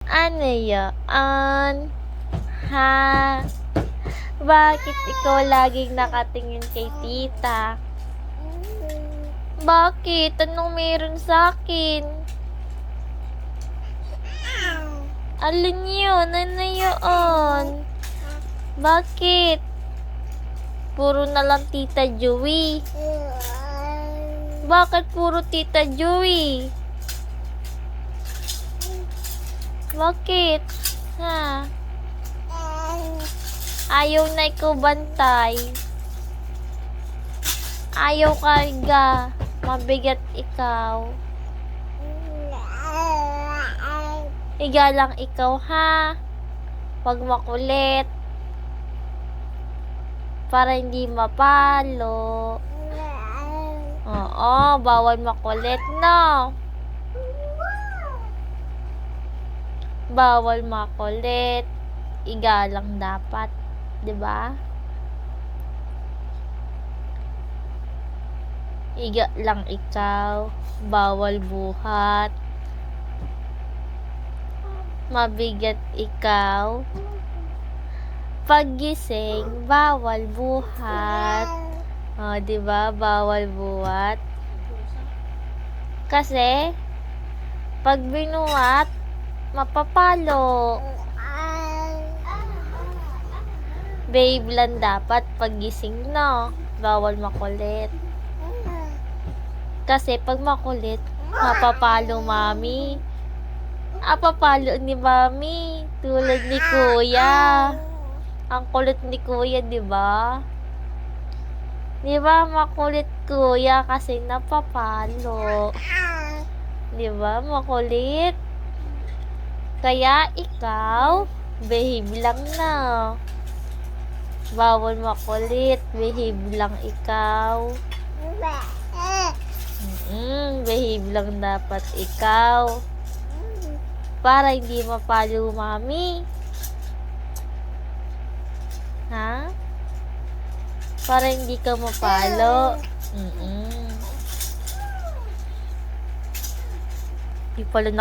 Ano yun? Ha? Bakit ikaw laging nakatingin kay tita? Bakit? Anong meron sa akin? Alin yun? Ano yun? Bakit? Puro na lang Tita Joey. Bakit puro Tita Joey? Bakit? Ha? Ayaw na ikaw bantay. Ayaw karga. Mabigat ikaw. Higa lang ikaw, ha? Huwag makulit. Para hindi mapalo. Oo, bawal makulit, no? Bawal makulit. Higa lang dapat. 'Di ba? Higa lang ikaw. Bawal buhat. Mabigat ikaw. Paggising, bawal buhat. O, 'di ba? Bawal buhat. Kasi pag binuhat, mapapalo. Babe lang dapat paggising, no? Bawal makulit. Kasi pag makulit, mapapalo mami. Papalo ni mami. Tulad ni kuya. Ang kulit ni kuya, di ba? Di ba makulit kuya kasi napapalo. Di ba makulit? Kaya ikaw, behave lang na. Bawal makulit, behave lang ikaw. Behave lang dapat ikaw. Para hindi mapalo mami. Ha? Para hindi ka mapalo. Di pala